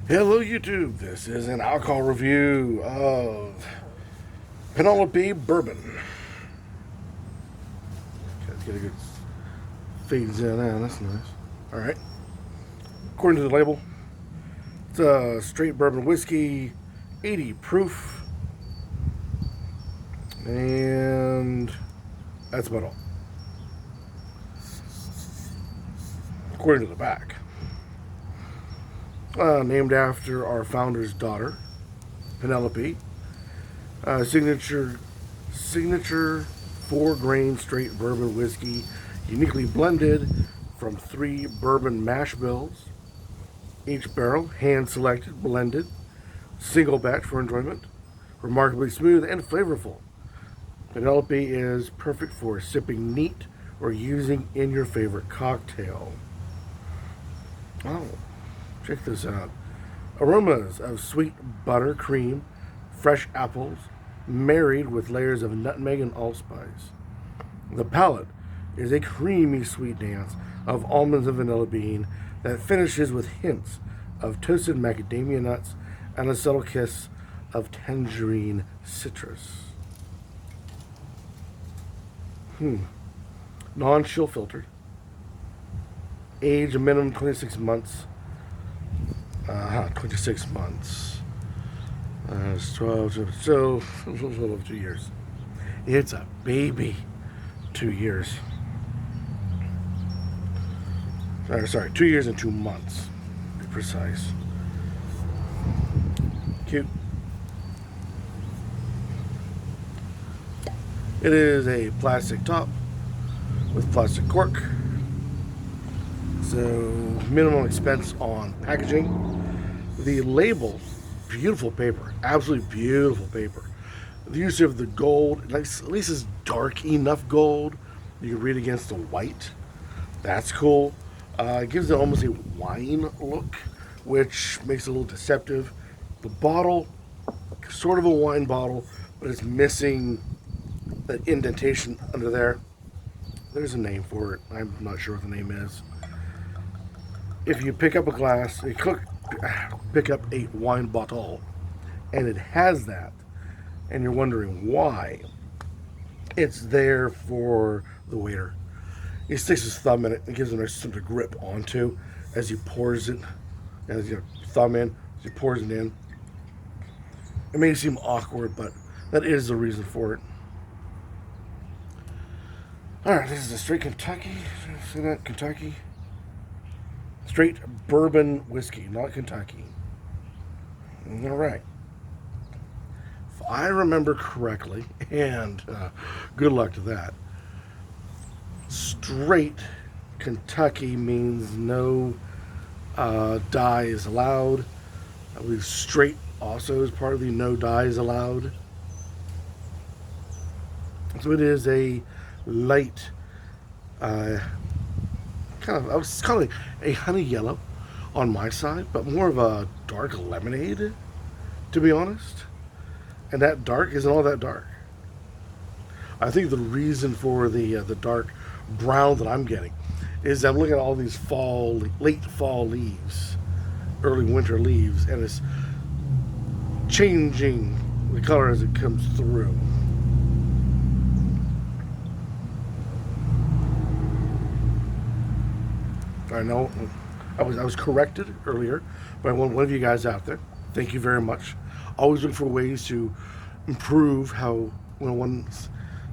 Hello YouTube, this is an alcohol review of Penelope Bourbon. Okay, let's get a good fades in, that's nice. Alright, according to the label, it's a straight bourbon whiskey, 80 proof, and that's about all. According to the back. Named after our founder's daughter, Penelope. Signature 4-grain straight bourbon whiskey, uniquely blended from 3 bourbon mash bills. Each barrel hand-selected, blended, single batch for enjoyment. Remarkably smooth and flavorful. Penelope is perfect for sipping neat or using in your favorite cocktail. Oh. Check this out. Aromas of sweet buttercream, fresh apples, married with layers of nutmeg and allspice. The palate is a creamy sweet dance of almonds and vanilla bean that finishes with hints of toasted macadamia nuts and a subtle kiss of tangerine citrus. Non-chill filtered. Age a minimum 26 months. 26 months. It's 12, so a little over 2 years. It's a baby 2 years. Sorry, 2 years and 2 months, to be precise. Cute. It is a plastic top with plastic cork. So minimum expense on packaging. The label, beautiful paper, absolutely beautiful paper. The use of the gold, like at least it's dark enough gold you can read against the white. That's cool. It gives it almost a wine look, which makes it a little deceptive. The bottle, sort of a wine bottle, but it's missing that indentation under there. There's a name for it. I'm not sure what the name is. If you pick up a glass, pick up a wine bottle, and it has that, and you're wondering why, it's there for the waiter. He sticks his thumb in it and gives it something to grip onto as he pours it, as you thumb in, as he pours it in. It may seem awkward, but that is the reason for it. Alright, this is a straight Kentucky. See that? Kentucky. Straight bourbon whiskey, not Kentucky. All right. If I remember correctly, and good luck to that, straight Kentucky means no dyes allowed. I believe straight also is part of the no dyes allowed. So it is a light I was calling a honey yellow on my side, but more of a dark lemonade, to be honest. And that dark isn't all that dark. I think the reason for the dark brown that I'm getting is I'm looking at all these late fall leaves, early winter leaves, and it's changing the color as it comes through. I know I was corrected earlier by one of you guys out there. Thank you very much. Always look for ways to improve how when one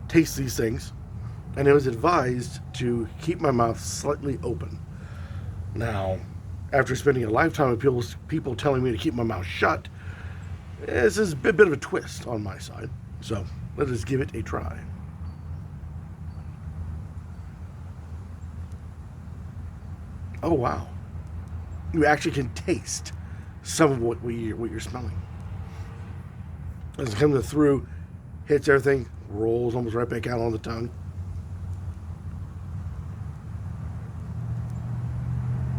tastes these things. And it was advised to keep my mouth slightly open. Now, after spending a lifetime of people telling me to keep my mouth shut, this is a bit of a twist on my side. So let us give it a try. Oh wow! You actually can taste some of what you're smelling. As it comes through, hits everything, rolls almost right back out on the tongue.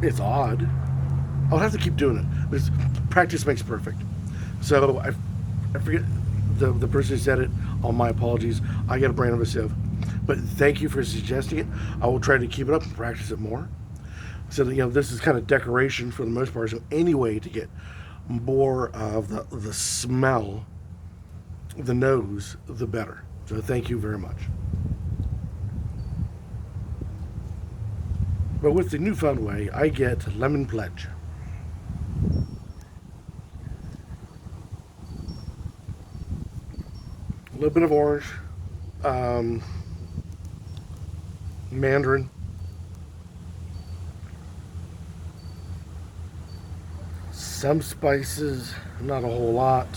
It's odd. I'll have to keep doing it. This practice makes perfect. So I forget the person who said it. All my apologies. I got a brain of a sieve. But thank you for suggesting it. I will try to keep it up and practice it more. So that, this is kind of decoration for the most part. So any way to get more of the smell, the nose, the better. So thank you very much. But with the Newfound Way, I get Lemon Pledge. A little bit of orange, mandarin, some spices, not a whole lot,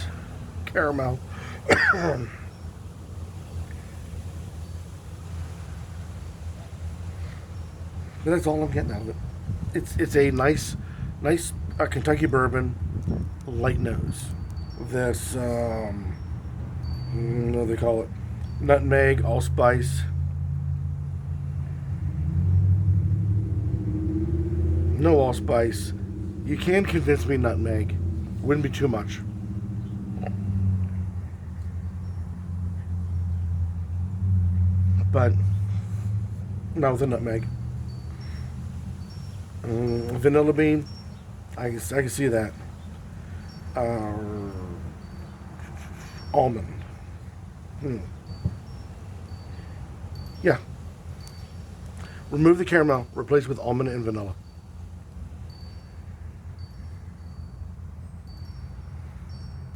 caramel. But that's all I'm getting out of it. It's a nice Kentucky bourbon, light nose. This what do they call it? Nutmeg, allspice. No allspice. You can convince me nutmeg. Wouldn't be too much. But not with the nutmeg. Vanilla bean. I can see that. Almond. Yeah. Remove the caramel. Replace with almond and vanilla.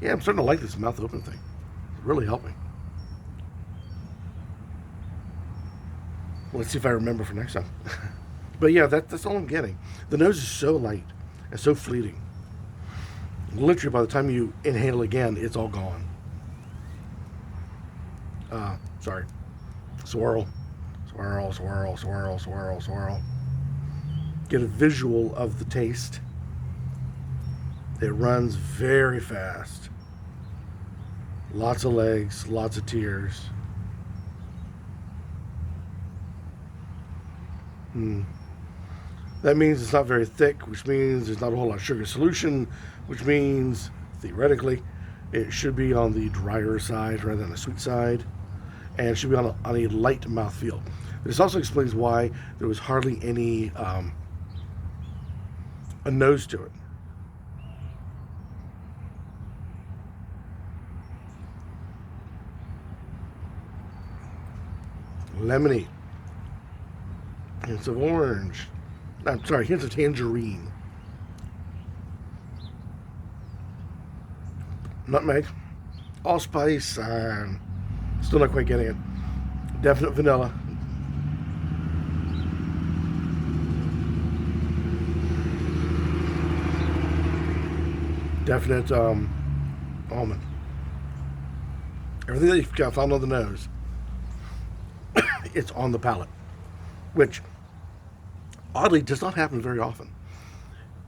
Yeah, I'm starting to like this mouth open thing. It's really helping. Let's see if I remember for next time. But yeah, that's all I'm getting. The nose is so light and so fleeting. Literally, by the time you inhale again, it's all gone. Sorry. Swirl. Swirl, swirl, swirl, swirl, swirl. Get a visual of the taste. It runs very fast. Lots of legs, lots of tears. That means it's not very thick, which means there's not a whole lot of sugar solution, which means, theoretically, it should be on the drier side rather than the sweet side, and it should be on a light mouthfeel. This also explains why there was hardly any a nose to it. Lemony. Hints of orange. I'm sorry, hints of tangerine. Nutmeg. Allspice. Still not quite getting it. Definite vanilla. Definite almond. Everything that you've got found on the nose, it's on the palate, which oddly does not happen very often.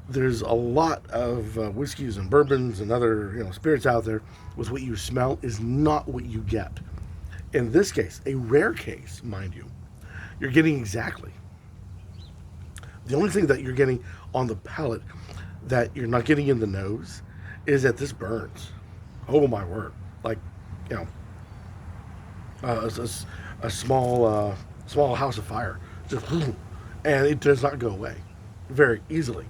There's a lot of whiskeys and bourbons and other spirits out there with what you smell is not what you get. In this case, a rare case, mind you, you're getting exactly. The only thing that you're getting on the palate that you're not getting in the nose is that this burns. Oh my word! Like, a small house of fire, just and it does not go away very easily.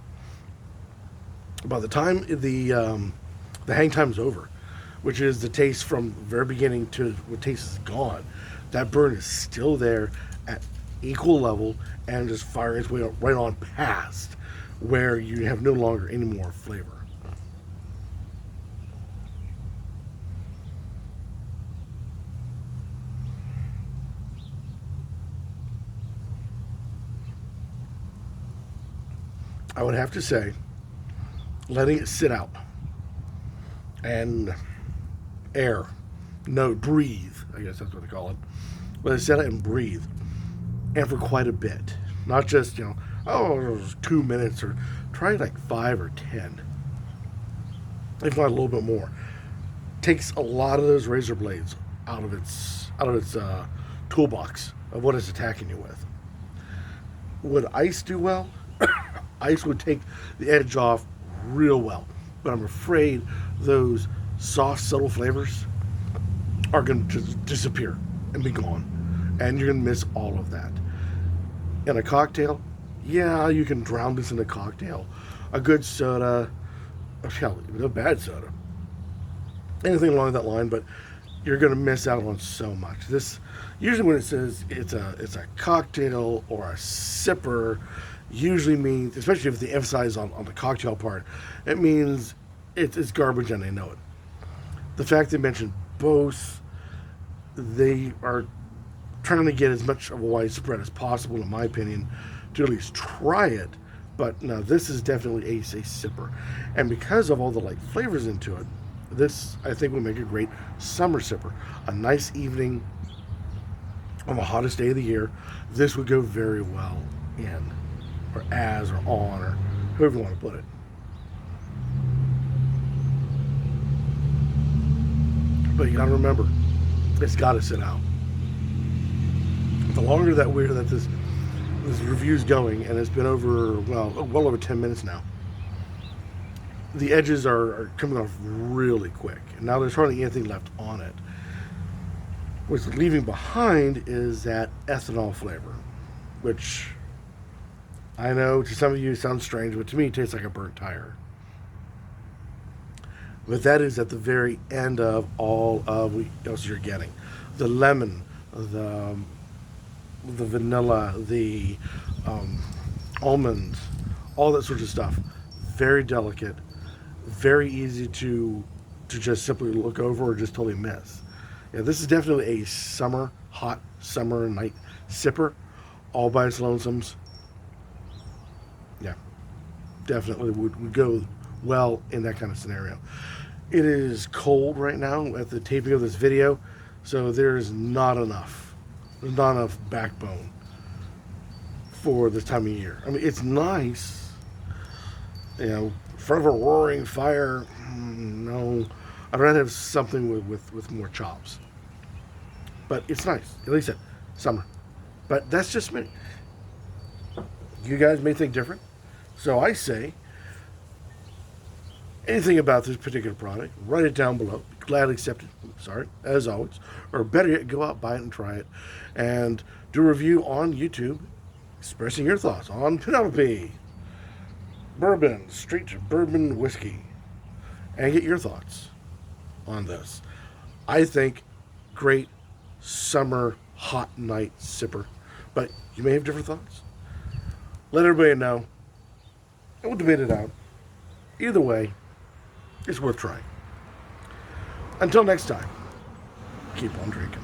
By the time the hang time is over, which is the taste from the very beginning to what taste is gone, that burn is still there at equal level and just firing its way right on past where you have no longer any more flavor. I would have to say, letting it sit out and breathe, I guess that's what they call it. Let it sit out and breathe, and for quite a bit. Not just, 2 minutes, or try like 5 or 10, if not a little bit more. Takes a lot of those razor blades out of its toolbox of what it's attacking you with. Would ice do well? Ice would take the edge off real well, but I'm afraid those soft, subtle flavors are going to disappear and be gone, and you're going to miss all of that. In a cocktail, yeah, you can drown this in a cocktail. A good soda, hell, no bad soda, anything along that line, but you're going to miss out on so much. This usually when it says it's a cocktail or a sipper, usually means, especially if they emphasize on the cocktail part, it means it's garbage and they know it. The fact they mentioned both, they are trying to get as much of a widespread as possible, in my opinion, to at least try it. But no, this is definitely a sipper, and because of all the light flavors into it, this, I think, will make a great summer sipper. A nice evening on the hottest day of the year, this would go very well in, or as, or on, or however you want to put it. But you gotta remember, it's gotta sit out. The longer that this review's going, and it's been over, well over 10 minutes now, the edges are coming off really quick. And now there's hardly anything left on it. What's leaving behind is that ethanol flavor, which I know to some of you sounds strange, but to me it tastes like a burnt tire. But that is at the very end of all of what else you're getting. The lemon, the vanilla, the almonds, all that sort of stuff. Very delicate, very easy to just simply look over or just totally miss. Yeah, this is definitely a hot summer night sipper, all by its lonesomes. Yeah, definitely would go well in that kind of scenario. It is cold right now at the taping of this video, so there's not enough backbone for this time of year. I mean, it's nice, in front of a roaring fire. No, I'd rather have something with more chops. But it's nice. At least summer. But that's just me. You guys may think different. So I say, anything about this particular product, write it down below. Gladly accept it. Sorry, as always. Or better yet, go out, buy it, and try it. And do a review on YouTube, expressing your thoughts on Penelope Bourbon, Street Bourbon Whiskey. And get your thoughts on this. I think great summer hot night sipper. But you may have different thoughts. Let everybody know. And we'll debate it out. Either way, it's worth trying. Until next time, keep on drinking.